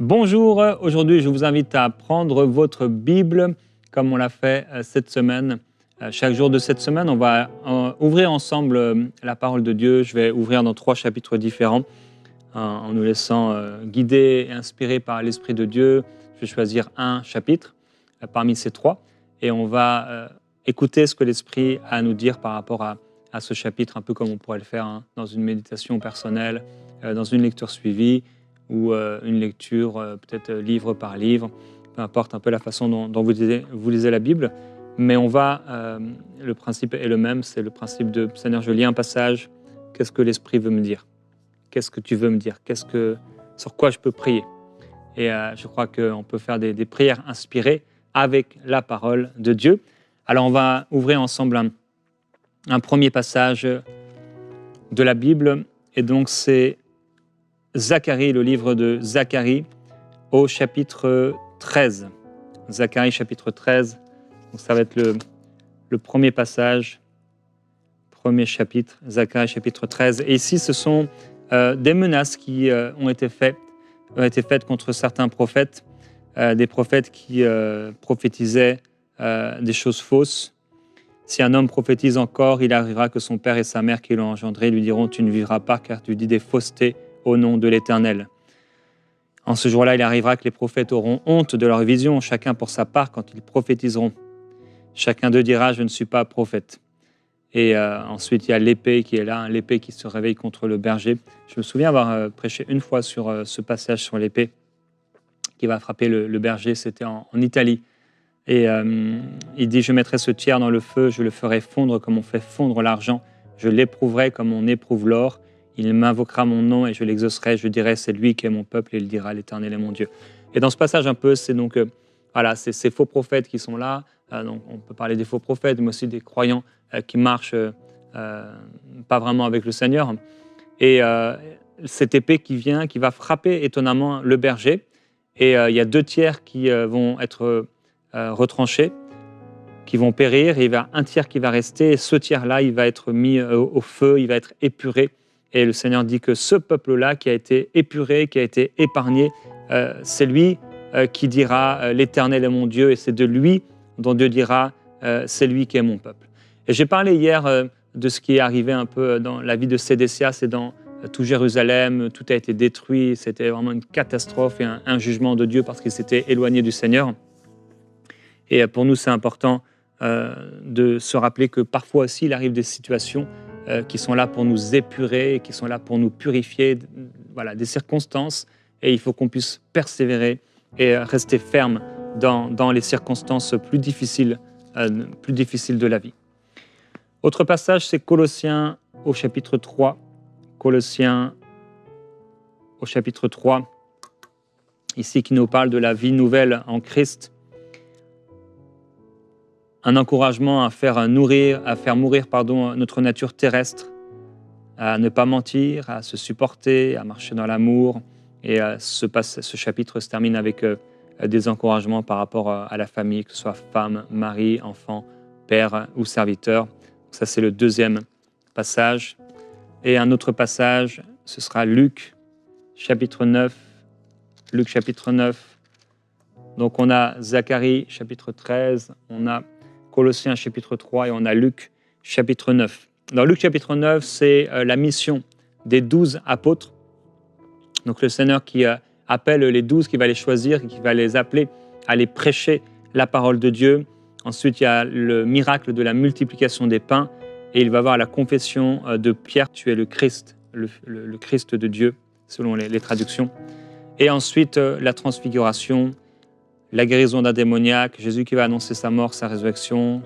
Bonjour, aujourd'hui je vous invite à prendre votre Bible comme on l'a fait cette semaine. Chaque jour de cette semaine, on va ouvrir ensemble la parole de Dieu. Je vais ouvrir dans 3 chapitres différents en nous laissant guider et inspirer par l'Esprit de Dieu. Je vais choisir un chapitre parmi ces 3 et on va écouter ce que l'Esprit a à nous dire par rapport à ce chapitre, un peu comme on pourrait le faire dans une méditation personnelle, dans une lecture suivie, ou une lecture peut-être livre par livre, peu importe un peu la façon dont vous lisez la Bible. Mais le principe est le même, c'est le principe de « Seigneur, je lis un passage, qu'est-ce que l'Esprit veut me dire? Qu'est-ce que tu veux me dire? Sur quoi je peux prier ?» Et je crois qu'on peut faire des prières inspirées avec la parole de Dieu. Alors on va ouvrir ensemble un premier passage de la Bible, et donc c'est Zacharie, le livre de Zacharie, au chapitre 13. Zacharie, chapitre 13, donc ça va être le premier passage, premier chapitre, Zacharie, chapitre 13. Et ici, ce sont des menaces qui ont été faites contre certains prophètes, des prophètes qui prophétisaient des choses fausses. Si un homme prophétise encore, il arrivera que son père et sa mère qui l'ont engendré lui diront « Tu ne vivras pas car tu dis des faussetés au nom de l'Éternel. » En ce jour-là, il arrivera que les prophètes auront honte de leur vision, chacun pour sa part quand ils prophétiseront. Chacun d'eux dira « Je ne suis pas prophète. » Et ensuite, il y a l'épée qui est là, l'épée qui se réveille contre le berger. Je me souviens avoir prêché une fois sur ce passage sur l'épée qui va frapper le berger, c'était en Italie. Et il dit « Je mettrai ce tiers dans le feu, je le ferai fondre comme on fait fondre l'argent, je l'éprouverai comme on éprouve l'or. Il m'invoquera mon nom et je l'exaucerai, je dirai c'est lui qui est mon peuple et il dira l'Éternel est mon Dieu. » Et dans ce passage un peu, c'est donc c'est ces faux prophètes qui sont là. Donc on peut parler des faux prophètes, mais aussi des croyants qui marchent pas vraiment avec le Seigneur. Et cette épée qui va frapper étonnamment le berger. Et il y a 2 tiers qui vont être retranchés, qui vont périr, et il y a un tiers qui va rester. Et ce tiers-là, il va être mis au feu, il va être épuré. Et le Seigneur dit que ce peuple-là qui a été épuré, qui a été épargné, c'est lui qui dira « L'Éternel est mon Dieu » et c'est de lui dont Dieu dira « C'est lui qui est mon peuple ». Et j'ai parlé hier de ce qui est arrivé un peu dans la vie de Sédécias et dans tout Jérusalem, tout a été détruit, c'était vraiment une catastrophe et un jugement de Dieu parce qu'il s'était éloigné du Seigneur. Et pour nous, c'est important de se rappeler que parfois aussi, il arrive des situations qui sont là pour nous épurer, qui sont là pour nous purifier, des circonstances, et il faut qu'on puisse persévérer et rester ferme dans les circonstances plus difficiles de la vie. Autre passage, c'est Colossiens au chapitre 3. Colossiens au chapitre 3, ici qui nous parle de la vie nouvelle en Christ. Un encouragement à faire mourir notre nature terrestre, à ne pas mentir, à se supporter, à marcher dans l'amour. Et ce chapitre se termine avec des encouragements par rapport à la famille, que ce soit femme, mari, enfant, père ou serviteur. Ça, c'est le deuxième passage. Et un autre passage, ce sera Luc, chapitre 9. Luc, chapitre 9. Donc, on a Zacharie, chapitre 13. On a Colossiens, chapitre 3. Et on a Luc, chapitre 9. Dans Luc, chapitre 9, c'est la mission des 12 apôtres. Donc, le Seigneur qui appelle les 12, qui va les choisir, qui va les appeler à aller prêcher la parole de Dieu. Ensuite, il y a le miracle de la multiplication des pains. Et il va avoir la confession de Pierre, tu es le Christ, le Christ de Dieu, selon les traductions. Et ensuite, la transfiguration, la guérison d'un démoniaque, Jésus qui va annoncer sa mort, sa résurrection,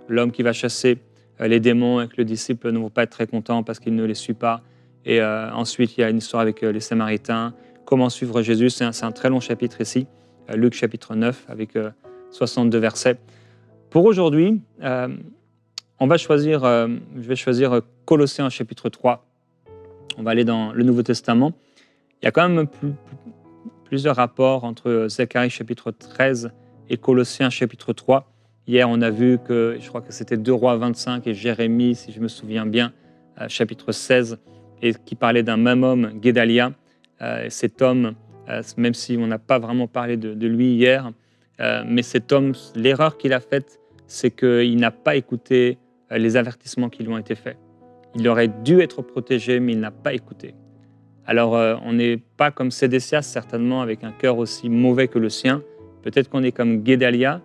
l'homme qui va chasser les démons et que le disciple ne va pas être très content parce qu'il ne les suit pas. Et ensuite, il y a une histoire avec les Samaritains, comment suivre Jésus. C'est un très long chapitre ici, Luc chapitre 9, avec 62 versets. Pour aujourd'hui, je vais choisir Colossiens chapitre 3. On va aller dans le Nouveau Testament. Il y a quand même plusieurs rapports entre Zacharie chapitre 13 et Colossiens chapitre 3. Hier, on a vu que, je crois que c'était 2 Rois 25 et Jérémie, si je me souviens bien, chapitre 16, et qui parlait d'un même homme, Guédalia. Cet homme même si on n'a pas vraiment parlé de lui hier. Mais cet homme, l'erreur qu'il a faite, c'est qu'il n'a pas écouté les avertissements qui lui ont été faits. Il aurait dû être protégé, mais il n'a pas écouté. Alors, on n'est pas comme Sédécias, certainement, avec un cœur aussi mauvais que le sien. Peut-être qu'on est comme Guédalia,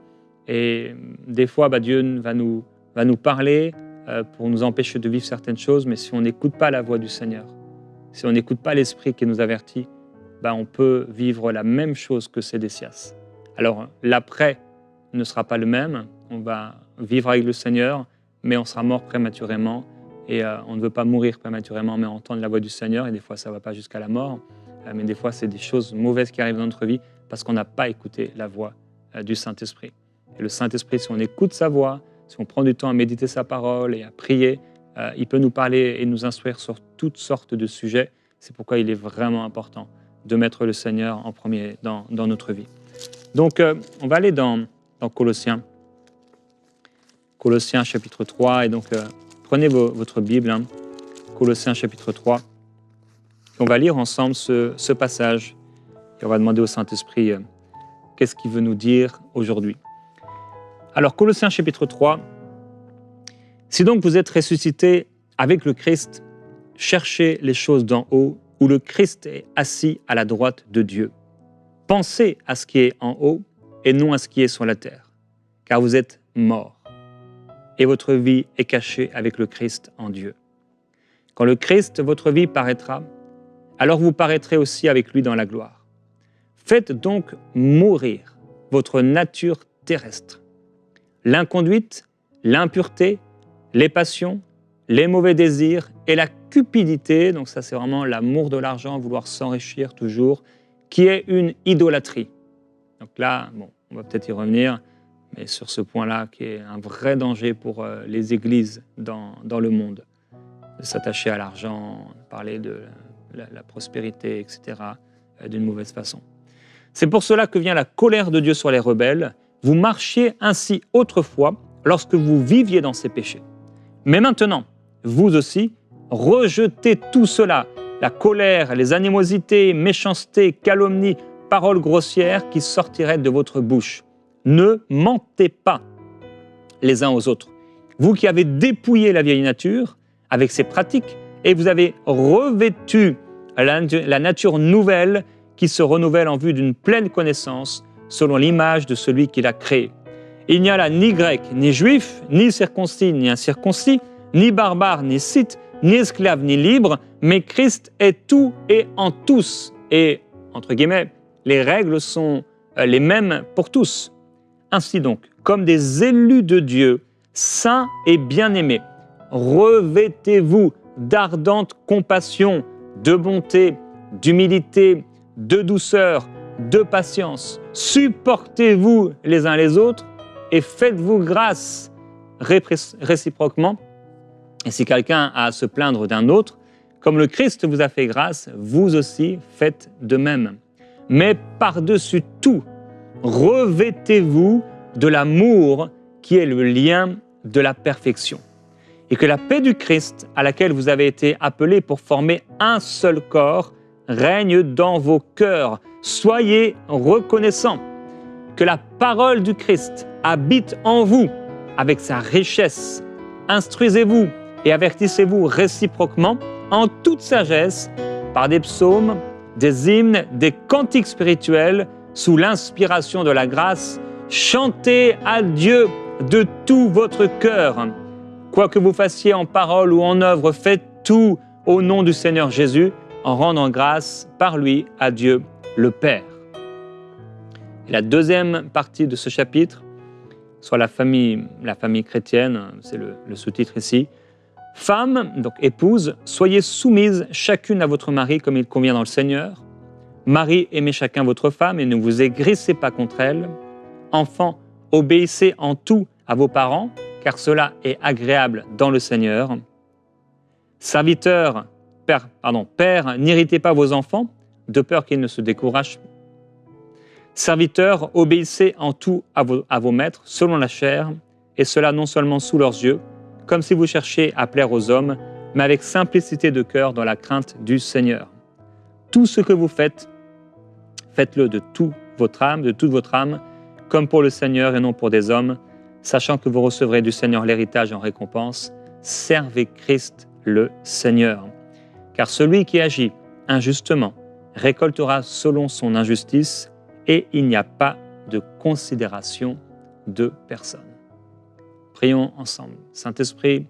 et des fois, Dieu va nous parler pour nous empêcher de vivre certaines choses, mais si on n'écoute pas la voix du Seigneur, si on n'écoute pas l'Esprit qui nous avertit, on peut vivre la même chose que Sédécias. Alors, l'après ne sera pas le même, on va vivre avec le Seigneur, mais on sera mort prématurément, et on ne veut pas mourir prématurément, mais entendre la voix du Seigneur, et des fois ça ne va pas jusqu'à la mort, mais des fois c'est des choses mauvaises qui arrivent dans notre vie parce qu'on n'a pas écouté la voix du Saint-Esprit. Et le Saint-Esprit, si on écoute sa voix, si on prend du temps à méditer sa parole et à prier, il peut nous parler et nous instruire sur toutes sortes de sujets. C'est pourquoi il est vraiment important de mettre le Seigneur en premier dans notre vie. Donc on va aller dans Colossiens. Colossiens chapitre 3, et donc prenez votre Bible, Colossiens chapitre 3. On va lire ensemble ce passage et on va demander au Saint-Esprit qu'est-ce qu'il veut nous dire aujourd'hui. Alors, Colossiens chapitre 3. « Si donc vous êtes ressuscités avec le Christ, cherchez les choses d'en haut, où le Christ est assis à la droite de Dieu. Pensez à ce qui est en haut et non à ce qui est sur la terre, car vous êtes morts. Et votre vie est cachée avec le Christ en Dieu. Quand le Christ, votre vie, paraîtra, alors vous paraîtrez aussi avec lui dans la gloire. Faites donc mourir votre nature terrestre, l'inconduite, l'impureté, les passions, les mauvais désirs et la cupidité, donc ça c'est vraiment l'amour de l'argent, vouloir s'enrichir toujours, qui est une idolâtrie. » Donc là, on va peut-être y revenir, mais sur ce point-là, qui est un vrai danger pour les églises dans le monde, de s'attacher à l'argent, parler de la prospérité, etc., d'une mauvaise façon. C'est pour cela que vient la colère de Dieu sur les rebelles. Vous marchiez ainsi autrefois lorsque vous viviez dans ces péchés. Mais maintenant, vous aussi, rejetez tout cela, la colère, les animosités, méchanceté, calomnie, paroles grossières qui sortiraient de votre bouche. Ne mentez pas les uns aux autres. Vous qui avez dépouillé la vieille nature avec ses pratiques et vous avez revêtu la nature nouvelle qui se renouvelle en vue d'une pleine connaissance selon l'image de celui qui l'a créé. Il n'y a là ni grec, ni juif, ni circoncis, ni incirconcis, ni barbare, ni scythe, ni esclave, ni libre, mais Christ est tout et en tous. Et, entre guillemets, les règles sont les mêmes pour tous. Ainsi donc, comme des élus de Dieu, saints et bien-aimés, revêtez-vous d'ardente compassion, de bonté, d'humilité, de douceur, de patience. Supportez-vous les uns les autres et faites-vous grâce réciproquement. Et si quelqu'un a à se plaindre d'un autre, comme le Christ vous a fait grâce, vous aussi faites de même. Mais par-dessus tout, revêtez-vous de l'amour qui est le lien de la perfection. Et que la paix du Christ, à laquelle vous avez été appelés pour former un seul corps, règne dans vos cœurs. Soyez reconnaissants. Que la parole du Christ habite en vous avec sa richesse. Instruisez-vous et avertissez-vous réciproquement en toute sagesse par des psaumes, des hymnes, des cantiques spirituels sous l'inspiration de la grâce. Chantez à Dieu de tout votre cœur. Quoi que vous fassiez en parole ou en œuvre, faites tout au nom du Seigneur Jésus en rendant grâce par lui à Dieu le Père. Et la deuxième partie de ce chapitre, soit la famille chrétienne, c'est le sous-titre ici. Femmes, donc épouses, soyez soumises chacune à votre mari comme il convient dans le Seigneur. Mari, aimez chacun votre femme et ne vous aigrissez pas contre elle. Enfants, obéissez en tout à vos parents, car cela est agréable dans le Seigneur. Serviteurs, père, n'irritez pas vos enfants, de peur qu'ils ne se découragent. Serviteurs, obéissez en tout à vos maîtres, selon la chair, et cela non seulement sous leurs yeux, comme si vous cherchiez à plaire aux hommes, mais avec simplicité de cœur dans la crainte du Seigneur. Tout ce que vous faites, Faites-le de toute votre âme, comme pour le Seigneur et non pour des hommes, sachant que vous recevrez du Seigneur l'héritage en récompense. Servez Christ le Seigneur. Car celui qui agit injustement récoltera selon son injustice, et il n'y a pas de considération de personne. Prions ensemble. Saint-Esprit,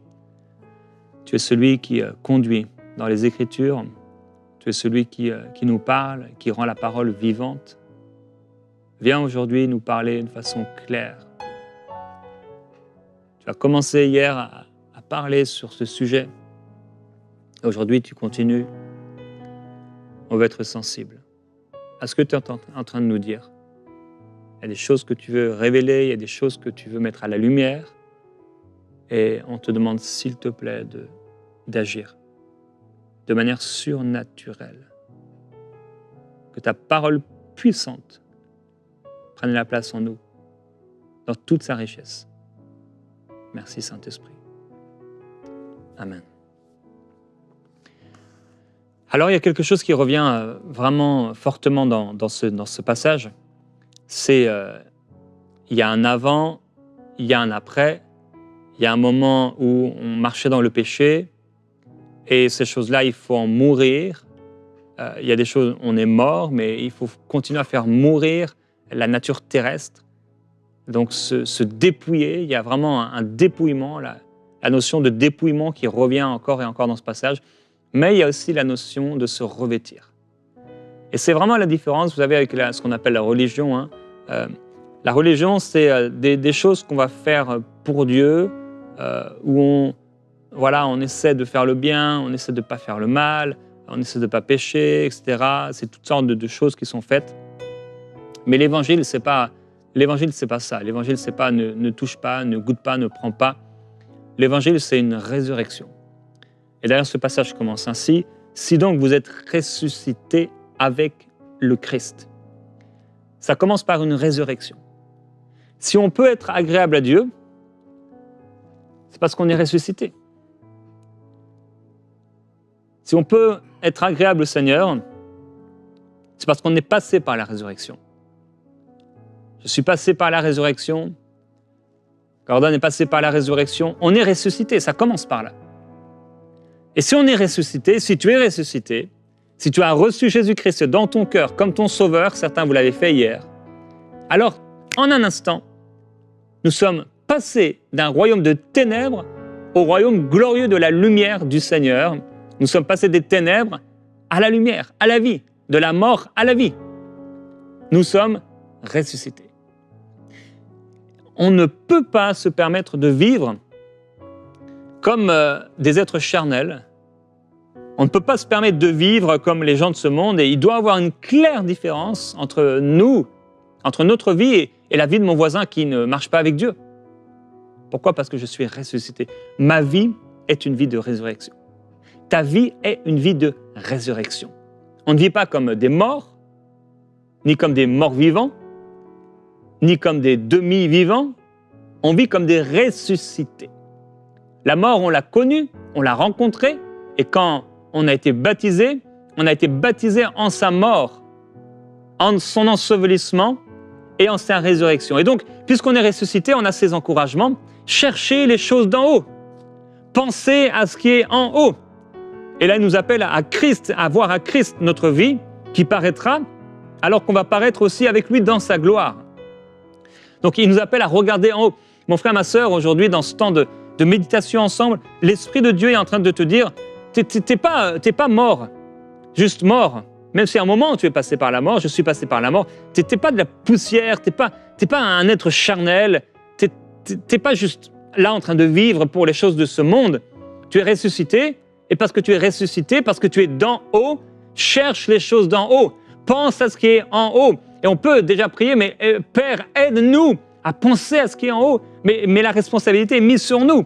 tu es celui qui conduit dans les Écritures, tu es celui qui nous parle, qui rend la parole vivante. Viens aujourd'hui nous parler de façon claire. Tu as commencé hier à parler sur ce sujet. Aujourd'hui, tu continues. On veut être sensible à ce que tu es en train de nous dire. Il y a des choses que tu veux révéler, il y a des choses que tu veux mettre à la lumière. Et on te demande, s'il te plaît, d'agir de manière surnaturelle. Que ta parole puissante prenne la place en nous, dans toute sa richesse. Merci Saint-Esprit. Amen. Alors il y a quelque chose qui revient vraiment fortement dans ce passage. C'est, il y a un avant, il y a un après, il y a un moment où on marchait dans le péché, et ces choses-là, il faut en mourir. Il y a des choses, on est mort, mais il faut continuer à faire mourir la nature terrestre. Donc se dépouiller, il y a vraiment un dépouillement, la notion de dépouillement qui revient encore et encore dans ce passage. Mais il y a aussi la notion de se revêtir. Et c'est vraiment la différence, vous savez, avec ce qu'on appelle la religion. Hein. La religion, c'est des choses qu'on va faire pour Dieu, où on essaie de faire le bien, on essaie de ne pas faire le mal, on essaie de ne pas pécher, etc. C'est toutes sortes de choses qui sont faites. Mais l'évangile, c'est pas ça. L'évangile, c'est pas ne touche pas, ne goûte pas, ne prend pas. L'évangile, c'est une résurrection. Et d'ailleurs, ce passage commence ainsi. Si donc vous êtes ressuscités avec le Christ. Ça commence par une résurrection. Si on peut être agréable à Dieu, c'est parce qu'on est ressuscité. Si on peut être agréable au Seigneur, c'est parce qu'on est passé par la résurrection. Je suis passé par la résurrection. Gordon est passé par la résurrection. On est ressuscité, ça commence par là. Et si on est ressuscité, si tu es ressuscité, si tu as reçu Jésus-Christ dans ton cœur comme ton sauveur, certains vous l'avez fait hier, alors, en un instant, nous sommes passés d'un royaume de ténèbres au royaume glorieux de la lumière du Seigneur. Nous sommes passés des ténèbres à la lumière, à la vie, de la mort à la vie. Nous sommes ressuscités. On ne peut pas se permettre de vivre comme des êtres charnels. On ne peut pas se permettre de vivre comme les gens de ce monde, et il doit y avoir une claire différence entre nous, entre notre vie et la vie de mon voisin qui ne marche pas avec Dieu. Pourquoi ? Parce que je suis ressuscité. Ma vie est une vie de résurrection. Ta vie est une vie de résurrection. On ne vit pas comme des morts, ni comme des morts vivants, ni comme des demi-vivants. On vit comme des ressuscités. La mort, on l'a connue, on l'a rencontrée, et quand on a été baptisé en sa mort, en son ensevelissement et en sa résurrection. Et donc, puisqu'on est ressuscité, on a ces encouragements. Cherchez les choses d'en haut. Pensez à ce qui est en haut. Et là, il nous appelle à Christ, à voir à Christ notre vie qui paraîtra, alors qu'on va paraître aussi avec lui dans sa gloire. Donc, il nous appelle à regarder en haut. Mon frère, ma sœur, aujourd'hui, dans ce temps de méditation ensemble, l'Esprit de Dieu est en train de te dire, t'es pas mort, juste mort. Même si à un moment tu es passé par la mort, je suis passé par la mort, t'es pas de la poussière, t'es pas un être charnel, t'es pas juste là en train de vivre pour les choses de ce monde. Tu es ressuscité, et parce que tu es ressuscité, parce que tu es d'en haut, cherche les choses d'en haut, pense à ce qui est en haut. Et on peut déjà prier, mais Père, aide-nous à penser à ce qui est en haut, mais la responsabilité est mise sur nous.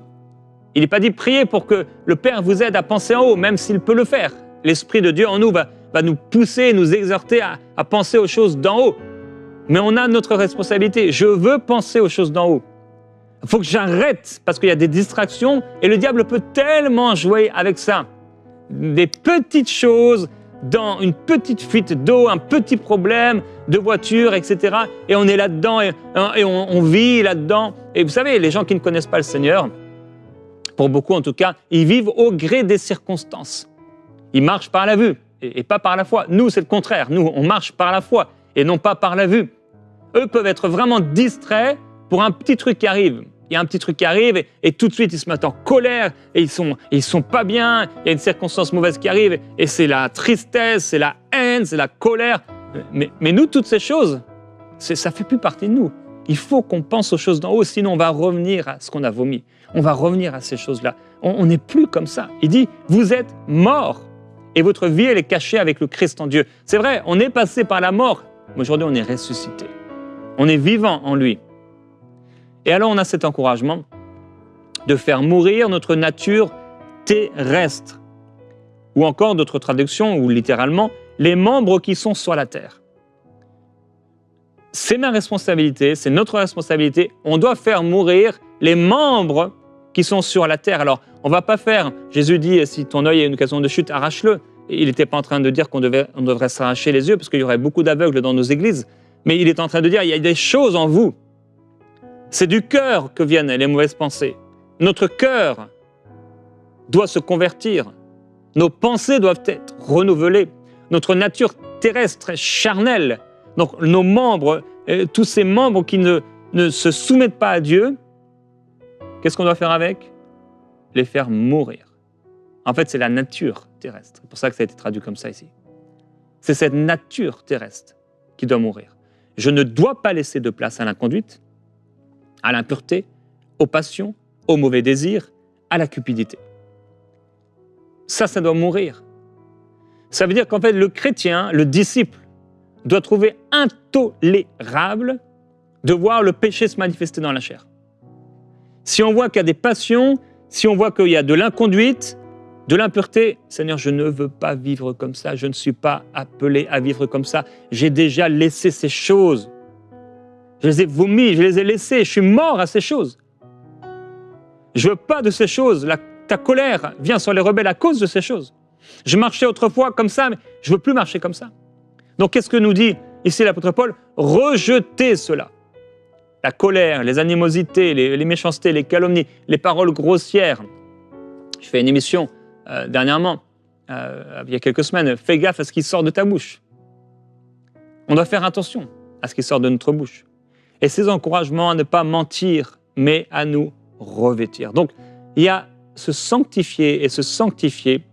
Il n'est pas dit prier pour que le Père vous aide à penser en haut, même s'il peut le faire. L'Esprit de Dieu en nous va nous pousser, nous exhorter à penser aux choses d'en haut. Mais on a notre responsabilité. Je veux penser aux choses d'en haut. Il faut que j'arrête, parce qu'il y a des distractions, et le diable peut tellement jouer avec ça. Des petites choses, dans une petite fuite d'eau, un petit problème de voiture, etc. Et on est là-dedans et on vit là-dedans. Et vous savez, les gens qui ne connaissent pas le Seigneur, pour beaucoup en tout cas, ils vivent au gré des circonstances. Ils marchent par la vue et pas par la foi. Nous, c'est le contraire. Nous, on marche par la foi et non pas par la vue. Eux peuvent être vraiment distraits pour un petit truc qui arrive. Il y a un petit truc qui arrive et tout de suite, ils se mettent en colère et ils sont pas bien. Il y a une circonstance mauvaise qui arrive et c'est la tristesse, c'est la haine, c'est la colère. Mais nous, toutes ces choses, ça fait plus partie de nous. Il faut qu'on pense aux choses d'en haut, sinon on va revenir à ce qu'on a vomi. On va revenir à ces choses-là. On n'est plus comme ça. Il dit, vous êtes morts et votre vie, elle est cachée avec le Christ en Dieu. C'est vrai, on est passé par la mort, mais aujourd'hui, on est ressuscité. On est vivant en lui. Et alors, on a cet encouragement de faire mourir notre nature terrestre. Ou encore, d'autres traductions, ou littéralement, les membres qui sont sur la terre. C'est ma responsabilité, c'est notre responsabilité. On doit faire mourir les membres qui sont sur la terre. Alors, on ne va pas faire, Jésus dit, si ton œil a une occasion de chute, arrache-le. Il n'était pas en train de dire qu'on devrait s'arracher les yeux, parce qu'il y aurait beaucoup d'aveugles dans nos églises. Mais il est en train de dire, il y a des choses en vous. C'est du cœur que viennent les mauvaises pensées. Notre cœur doit se convertir. Nos pensées doivent être renouvelées. Notre nature terrestre est charnelle. Donc nos membres, tous ces membres qui ne se soumettent pas à Dieu, qu'est-ce qu'on doit faire avec? Les faire mourir. En fait, c'est la nature terrestre. C'est pour ça que ça a été traduit comme ça ici. C'est cette nature terrestre qui doit mourir. Je ne dois pas laisser de place à l'inconduite, à l'impureté, aux passions, aux mauvais désirs, à la cupidité. Ça doit mourir. Ça veut dire qu'en fait, le chrétien, le disciple, doit trouver intolérable de voir le péché se manifester dans la chair. Si on voit qu'il y a des passions, si on voit qu'il y a de l'inconduite, de l'impureté, Seigneur, je ne veux pas vivre comme ça, je ne suis pas appelé à vivre comme ça, j'ai déjà laissé ces choses. Je les ai vomis, je les ai laissées, je suis mort à ces choses. Je ne veux pas de ces choses. Ta colère vient sur les rebelles à cause de ces choses. Je marchais autrefois comme ça, mais je ne veux plus marcher comme ça. Donc, qu'est-ce que nous dit ici l'apôtre Paul? Rejetez cela. La colère, les animosités, les méchancetés, les calomnies, les paroles grossières. Je fais une émission dernièrement, il y a quelques semaines. Fais gaffe à ce qui sort de ta bouche. On doit faire attention à ce qui sort de notre bouche. Et ces encouragements à ne pas mentir, mais à nous revêtir. Donc, il y a se sanctifier et se sanctifier.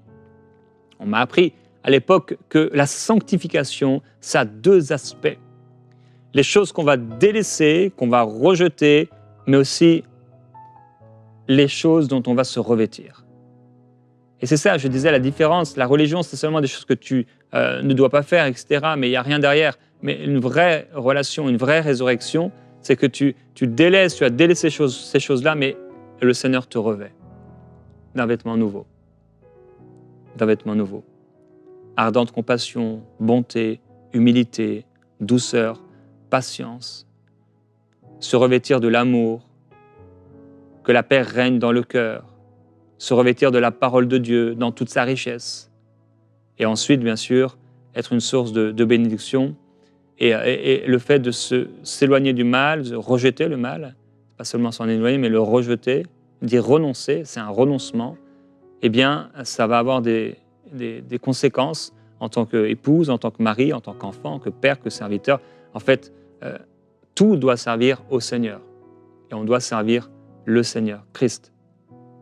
On m'a appris à l'époque que la sanctification, ça a deux aspects. Les choses qu'on va délaisser, qu'on va rejeter, mais aussi les choses dont on va se revêtir. Et c'est ça, je disais, la différence. La religion, c'est seulement des choses que tu ne dois pas faire, etc. Mais il n'y a rien derrière. Mais une vraie relation, une vraie résurrection, c'est que tu délaisses, tu as délaissé ces choses-là, mais le Seigneur te revêt d'un vêtement nouveau. D'un vêtement nouveau. Ardente compassion, bonté, humilité, douceur, patience. Se revêtir de l'amour, que la paix règne dans le cœur. Se revêtir de la parole de Dieu dans toute sa richesse. Et ensuite, bien sûr, être une source de bénédiction. Et le fait de s'éloigner du mal, de rejeter le mal, pas seulement s'en éloigner, mais le rejeter, dire renoncer, c'est un renoncement, eh bien, ça va avoir des conséquences en tant qu'épouse, en tant que mari, en tant qu'enfant, que père, que serviteur. En fait, tout doit servir au Seigneur. Et on doit servir le Seigneur, Christ.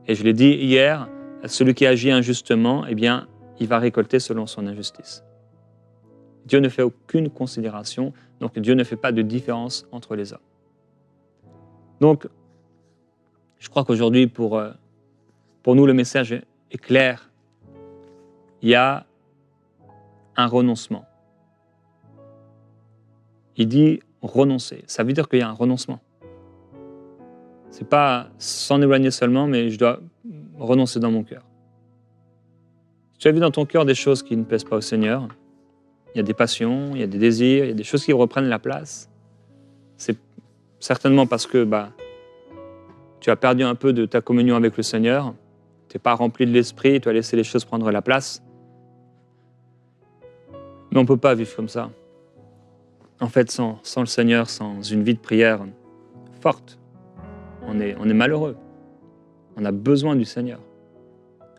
Et je l'ai dit hier, celui qui agit injustement, eh bien, il va récolter selon son injustice. Dieu ne fait aucune considération, donc Dieu ne fait pas de différence entre les hommes. Donc, je crois qu'aujourd'hui, pour nous, le message est clair. Il y a un renoncement. Il dit renoncer. Ça veut dire qu'il y a un renoncement. Ce n'est pas s'en éloigner seulement, mais je dois renoncer dans mon cœur. Si tu as vu dans ton cœur des choses qui ne plaisent pas au Seigneur, il y a des passions, il y a des désirs, il y a des choses qui reprennent la place. C'est certainement parce que tu as perdu un peu de ta communion avec le Seigneur, tu n'es pas rempli de l'Esprit, tu as laissé les choses prendre la place. Mais on ne peut pas vivre comme ça. En fait, sans le Seigneur, sans une vie de prière forte, on est malheureux. On a besoin du Seigneur.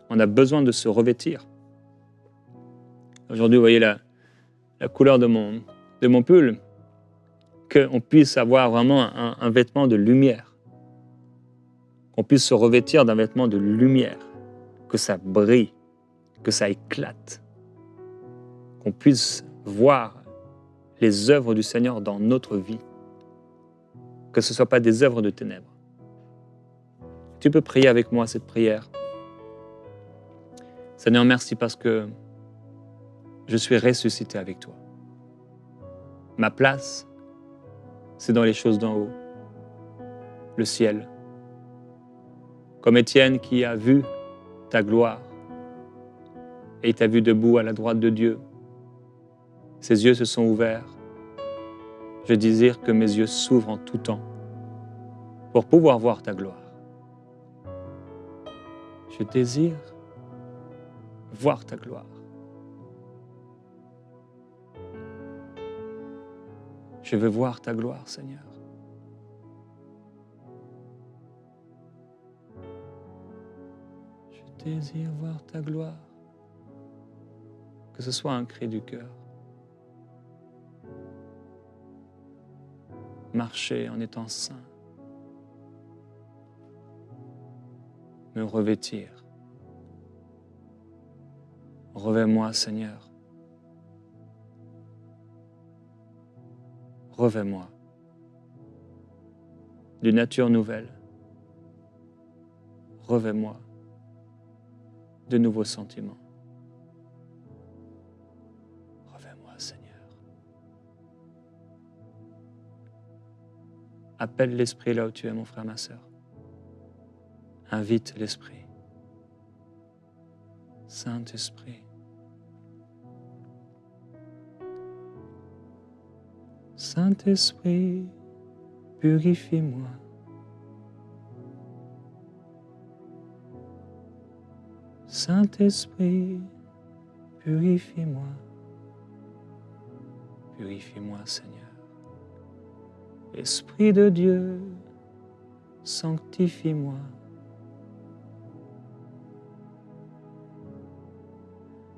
On a besoin de se revêtir. Aujourd'hui, vous voyez la couleur de mon pull, qu'on puisse avoir vraiment un vêtement de lumière, qu'on puisse se revêtir d'un vêtement de lumière, que ça brille, que ça éclate, qu'on puisse voir les œuvres du Seigneur dans notre vie, que ce ne soit pas des œuvres de ténèbres. Tu peux prier avec moi cette prière. Seigneur, merci parce que je suis ressuscité avec toi. Ma place, c'est dans les choses d'en haut, le ciel. Comme Étienne qui a vu ta gloire et il t'a vu debout à la droite de Dieu. Ses yeux se sont ouverts. Je désire que mes yeux s'ouvrent en tout temps pour pouvoir voir ta gloire. Je désire voir ta gloire. Je veux voir ta gloire, Seigneur. Je désire voir ta gloire. Que ce soit un cri du cœur. Marcher en étant saint. Me revêtir. Revêt-moi, Seigneur. Revêt-moi d'une nature nouvelle. Revêt-moi de nouveaux sentiments. Revêt-moi, Seigneur. Appelle l'Esprit là où tu es, mon frère, ma sœur. Invite l'Esprit. Saint-Esprit. Saint-Esprit, purifie-moi. Saint-Esprit, purifie-moi. Purifie-moi, Seigneur. Esprit de Dieu, sanctifie-moi.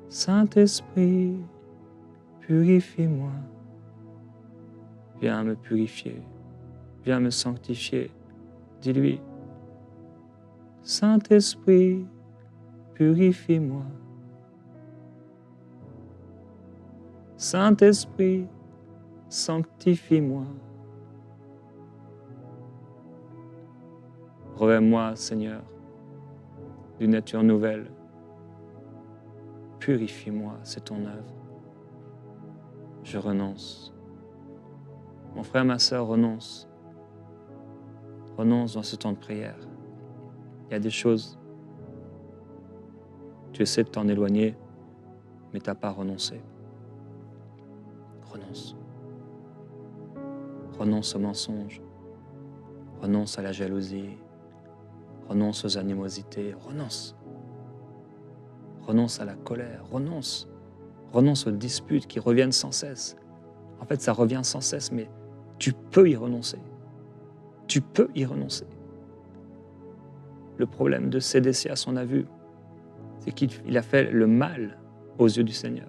Saint-Esprit, purifie-moi. Viens me purifier, viens me sanctifier. Dis-lui, Saint-Esprit, purifie-moi. Saint-Esprit, sanctifie-moi. Revêt-moi, Seigneur, d'une nature nouvelle. Purifie-moi, c'est ton œuvre. Je renonce. Mon frère, ma sœur, renonce. Renonce dans ce temps de prière. Il y a des choses, tu essaies de t'en éloigner, mais tu n'as pas renoncé. Renonce. Renonce au mensonge. Renonce à la jalousie. Renonce aux animosités. Renonce. Renonce à la colère. Renonce. Renonce aux disputes qui reviennent sans cesse. En fait, ça revient sans cesse, mais tu peux y renoncer. Tu peux y renoncer. Le problème de Sédécias, on a vu, c'est qu'il a fait le mal aux yeux du Seigneur.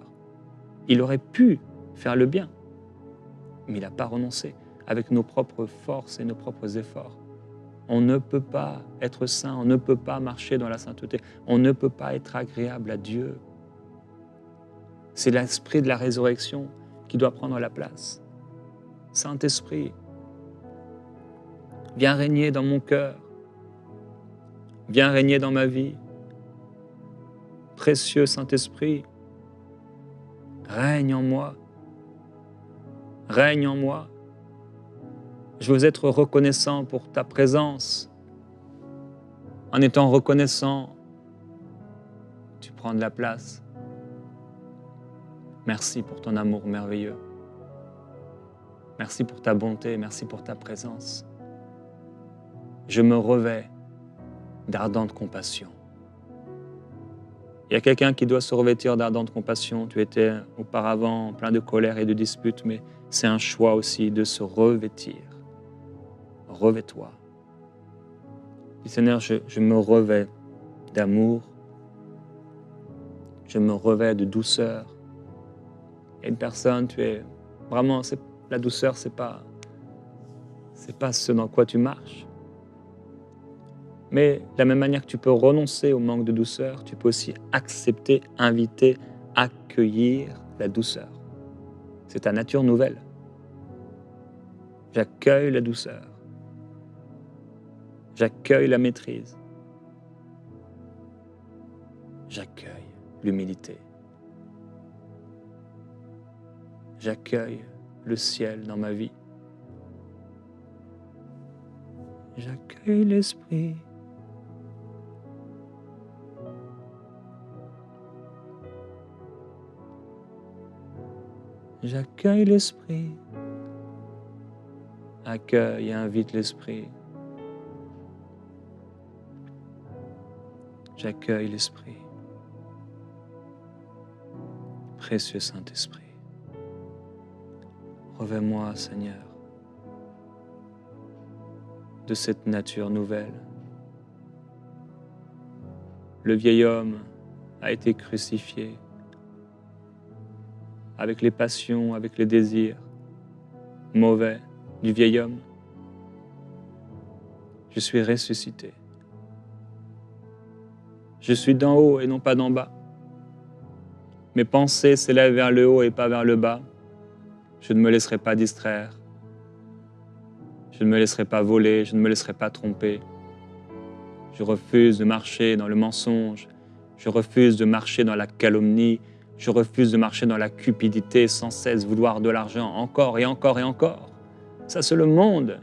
Il aurait pu faire le bien, mais il n'a pas renoncé. Avec nos propres forces et nos propres efforts, on ne peut pas être saint, on ne peut pas marcher dans la sainteté, on ne peut pas être agréable à Dieu. C'est l'esprit de la résurrection qui doit prendre la place. Saint-Esprit, viens régner dans mon cœur, viens régner dans ma vie. Précieux Saint-Esprit, règne en moi, règne en moi. Je veux être reconnaissant pour ta présence. En étant reconnaissant, tu prends de la place. Merci pour ton amour merveilleux. Merci pour ta bonté, merci pour ta présence. Je me revêts d'ardente compassion. Il y a quelqu'un qui doit se revêtir d'ardente compassion. Tu étais auparavant plein de colère et de disputes, mais c'est un choix aussi de se revêtir. Revêt-toi. Dis Seigneur, je me revêt d'amour, je me revêt de douceur. Et une personne, tu es vraiment, la douceur, c'est pas ce dans quoi tu marches. Mais de la même manière que tu peux renoncer au manque de douceur, tu peux aussi accepter, inviter, accueillir la douceur. C'est ta nature nouvelle. J'accueille la douceur. J'accueille la maîtrise. J'accueille l'humilité. J'accueille le ciel dans ma vie. J'accueille l'Esprit. J'accueille l'Esprit. Accueille et invite l'Esprit. J'accueille l'Esprit. Précieux Saint-Esprit, revêt-moi, Seigneur, de cette nature nouvelle. Le vieil homme a été crucifié avec les passions, avec les désirs mauvais du vieil homme. Je suis ressuscité. Je suis d'en haut et non pas d'en bas. Mes pensées s'élèvent vers le haut et pas vers le bas. Je ne me laisserai pas distraire. Je ne me laisserai pas voler, je ne me laisserai pas tromper. Je refuse de marcher dans le mensonge. Je refuse de marcher dans la calomnie. Je refuse de marcher dans la cupidité, sans cesse vouloir de l'argent, encore et encore et encore. Ça, c'est le monde.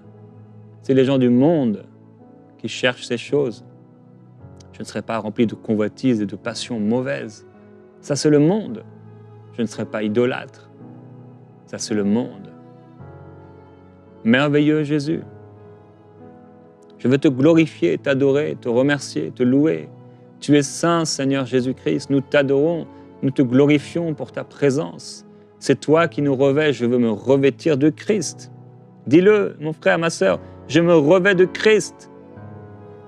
C'est les gens du monde qui cherchent ces choses. Je ne serai pas rempli de convoitises et de passions mauvaises. Ça, c'est le monde. Je ne serai pas idolâtre. Ça, c'est le monde. Merveilleux Jésus, je veux te glorifier, t'adorer, te remercier, te louer. Tu es saint, Seigneur Jésus-Christ. Nous t'adorons, nous te glorifions pour ta présence. C'est toi qui nous revêts. Je veux me revêtir de Christ. Dis-le, mon frère, ma sœur, je me revêts de Christ.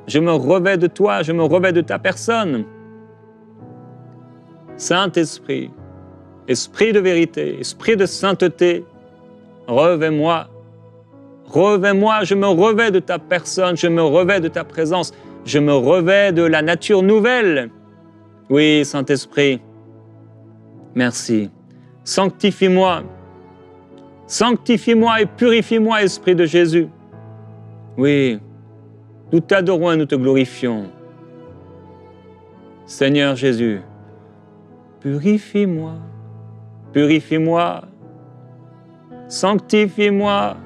Je me revêts de toi, je me revêts de ta personne. Saint-Esprit, Esprit de vérité, Esprit de sainteté, revêt-moi. Revêt-moi, je me revêts de ta personne, je me revêts de ta présence, je me revêts de la nature nouvelle. Oui, Saint-Esprit, merci. Sanctifie-moi. Sanctifie-moi et purifie-moi, Esprit de Jésus. Oui, nous t'adorons et nous te glorifions. Seigneur Jésus, purifie-moi, purifie-moi, sanctifie-moi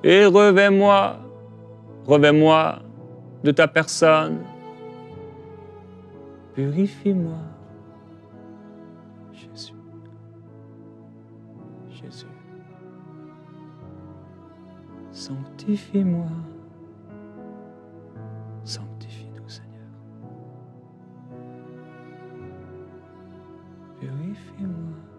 et revêt-moi, revêt-moi de ta personne. Purifie-moi, Jésus, Jésus, sanctifie-moi, sanctifie-nous, Seigneur. Purifie-moi.